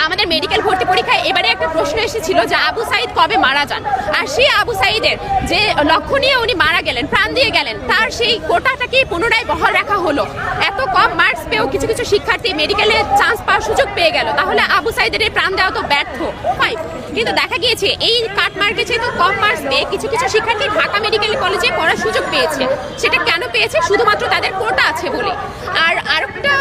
আমাদের মেডিকেল ভর্তি পরীক্ষায় এবারে একটা প্রশ্ন এসেছিল যে আবু সাইদ কবে মারা যান, আর সেই আবু সাইদের যে লক্ষ্য নিয়ে উনি মারা গেলেন, প্রাণ দিয়ে গেলেন, তার সেই কোটাটাকে পুনরায় বহাল রাখা হলো। এত কম মার্কস পেয়েও কিছু কিছু শিক্ষার্থী মেডিকেলে চান্স পাওয়ার সুযোগ পেয়ে গেল, তাহলে আবু সাইদের এই প্রাণ দেওয়া তো ব্যর্থ। কিন্তু দেখা গিয়েছে এই কাট মার্কে যেহেতু কম মার্কস পেয়ে কিছু কিছু শিক্ষার্থী ঢাকা মেডিকেল কলেজে পড়ার সুযোগ পেয়েছে। সেটা কেন পেয়েছে? শুধুমাত্র তাদের কোটা আছে বলে। আর আরেকটা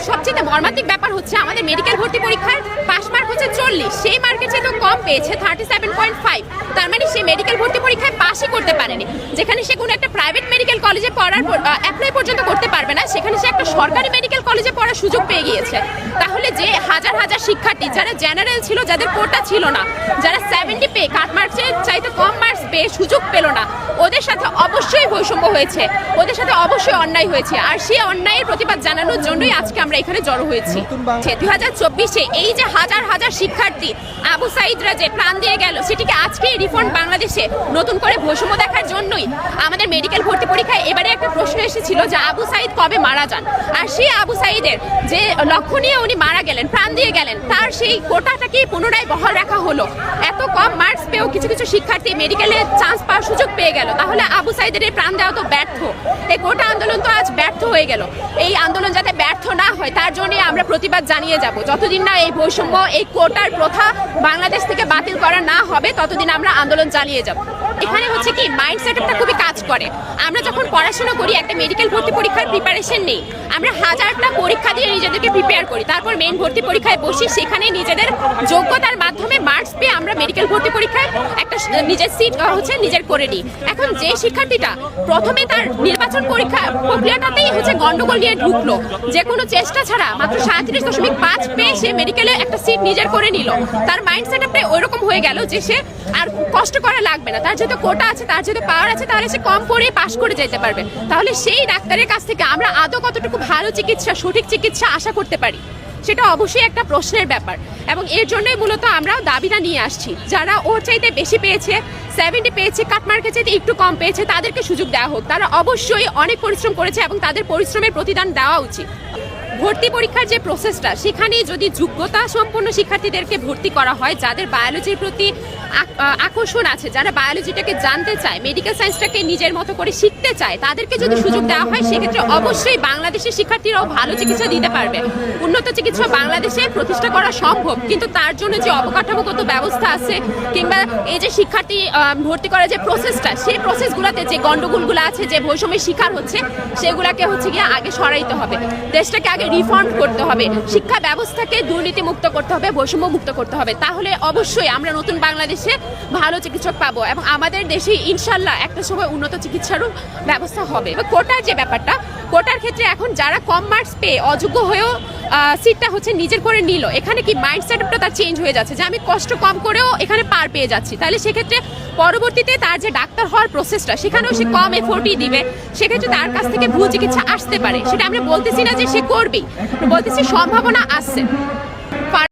সবচেয়ে মর্মান্তিক ব্যাপার হচ্ছে আমাদের মেডিকেল ভর্তি পরীক্ষার পাস মার্ক হচ্ছে 40, সেই মার্কে যেহেতু কম পেয়েছে 37.5, তার মানে সে মেডিকেল ভর্তি পরীক্ষায় পাসই করতে পারেনি। যেখানে সে কোনো একটা প্রাইভেট মেডিকেল কলেজে পড়ার অ্যাপ্লাই পর্যন্ত করতে পারবে না, সেখানে সে একটা সরকারি মেডিকেল কলেজে পড়ার সুযোগ পেয়ে গিয়েছে। তাহলে যে হাজার হাজার শিক্ষার্থী যারা জেনারেল ছিল, যাদের কোটা ছিল না, যারা 70 পেয়ে কাট মার্কসের চাইতে কম মার্কস পেয়ে সুযোগ পেল না, ওদের সাথে অবশ্যই বৈষম্য হয়েছে, ওদের সাথে অবশ্যই অন্যায় হয়েছে। আর সেই অন্যায়ের প্রতিবাদ জানানোর জন্যই আজকে আমরা এখানে জড়ো হয়েছি। 2024-এ এই যে হাজার হাজার শিক্ষার্থী আবু সাইদরা যে প্রাণ দিয়ে গেল, সেটিকে আজকে রিফন্ড বাংলাদেশে নতুন করে বৈষম্য দেখার জন্যই আমাদের মেডিকেল ভর্তি পরীক্ষায় এবারে একটা প্রশ্ন এসেছিল যে আবু সাইদ কবে মারা যান, আর সেই আবু সাইদের যে লক্ষ্য নিয়ে উনি মারা গেলেন, প্রাণ দিয়ে গেলেন, তার সেই কোটাটাকে পুনরায় বহাল রাখা হলো। এত কম মার্কস পেয়েও কিছু কিছু শিক্ষার্থী মেডিকেলে চান্স পাওয়ার সুযোগ পেয়ে গেল, তাহলে আবু সাইদের এই প্রাণ দেওয়া তো ব্যর্থ। এই কোটা আন্দোলন তো আজ ব্যর্থ হয়ে গেল। এই আন্দোলন যাতে ব্যর্থ না হয় তার জন্য আমরা প্রতিবাদ জানিয়ে যাব। যতদিন না এই বৈষম্য, এই কোটার প্রথা বাংলাদেশ থেকে বাতিল করা না হবে, ততদিন আমরা আন্দোলন চালিয়ে যাব। এখানে হচ্ছে কি মাইন্ড সেটআপটা খুবই কাজ করে। আমরা যখন পড়াশোনা করি, একটা মেডিকেল ভর্তি পরীক্ষার প্রিপারেশন নেই, আমরা হাজারটা পরীক্ষা দিয়ে নিজেদেরকে প্রিপেয়ার করি, তারপর মেইন ভর্তি পরীক্ষায় বসি, সেখানে নিজেদের যোগ্যতার মাধ্যমে মার্কস পেয়ে আমরা মেডিকেল ভর্তি পরীক্ষায় একটা নিজের সিট হচ্ছে নিজের করে নিই। এখন যে শিক্ষার্থীটা প্রথমে তার নির্বাচন পরীক্ষা প্রক্রিয়াটাতেই হচ্ছে গন্ডগোল নিয়ে ঢুকলো, যে কোনো চেষ্টা ছাড়া মাত্র 37.5 পেয়ে সে মেডিকেলে একটা সিট নিজের করে নিল, তার মাইন্ড সেটআপটা ওইরকম হয়ে গেল যে সে আর কষ্ট করা লাগবে না, তার যেহেতু কোটা আছে, তার যেহেতু পাওয়ার আছে, তাহলে সে কম পড়ে পাশ করে যেতে পারবে। তাহলে সেই ডাক্তারের কাছ থেকে আমরা আদৌ কতটুকু ভালো চিকিৎসা, সঠিক চিকিৎসা আশা করতে পারি, সেটা অবশ্যই একটা প্রশ্নের ব্যাপার। এবং এর জন্যই মূলত আমরা দাবিটা নিয়ে আসছি, যারা ওর চাইতে বেশি পেয়েছে, 70 পেয়েছে, কাটমার্কের চাইতে একটু কম পেয়েছে, তাদেরকে সুযোগ দেওয়া হোক। তারা অবশ্যই অনেক পরিশ্রম করেছে এবং তাদের পরিশ্রমের প্রতিদান দেওয়া উচিত। ভর্তি পরীক্ষার যে প্রসেসটা, সেখানে যদি যোগ্যতা সম্পন্ন শিক্ষার্থীদেরকে ভর্তি করা হয়, যাদের বায়োলজির প্রতি আকর্ষণ আছে, যারা বায়োলজিটাকে জানতে চায়, মেডিকেল সায়েন্সটাকে নিজের মতো করে শিখতে চায়, তাদেরকে যদি সুযোগ দেওয়া হয়, সেক্ষেত্রে অবশ্যই বাংলাদেশের শিক্ষার্থীরাও ভালো চিকিৎসা দিতে পারবে। উন্নত চিকিৎসা বাংলাদেশে প্রতিষ্ঠা করা সম্ভব, কিন্তু তার জন্য যে অবকাঠামোগত ব্যবস্থা আছে, কিংবা এই যে শিক্ষার্থী ভর্তি করার যে প্রসেসটা, সেই প্রসেসগুলোতে যে গন্ডগোলগুলো আছে, যে বৈষম্যের শিকার হচ্ছে, সেগুলোকে হচ্ছে গিয়ে আগে সরাইতে হবে। দেশটাকে আগে রিফর্ম করতে হবে, শিক্ষা ব্যবস্থাকে দুর্নীতি মুক্ত করতে হবে, বৈষম্য মুক্ত করতে হবে। তাহলে অবশ্যই আমরা নতুন বাংলাদেশে ভালো চিকিৎসক পাবো এবং আমাদের দেশে ইনশাল্লাহ একটা সময় উন্নত চিকিৎসারও ব্যবস্থা হবে। কোটার যে ব্যাপারটা, কোটার ক্ষেত্রে এখন যারা কম মার্কস পেয়ে অযোগ্য হয়েও সিটটা হচ্ছে নিজের করে নিল, এখানে কি মাইন্ড সেটআপটা তার চেঞ্জ হয়ে যাচ্ছে যে আমি কষ্ট কম করেও এখানে পার পেয়ে যাচ্ছি। তাহলে সেক্ষেত্রে পরবর্তীতে তার যে ডাক্তার হওয়ার প্রসেসটা, সেখানেও সে কম এফোর্টই দিবে, সেক্ষেত্রে তার কাছ থেকে ভুল চিকিৎসা আসতে পারে। সেটা আমরা বলতেছি না যে সে করবেই, বলতেছি সম্ভাবনা আসছে।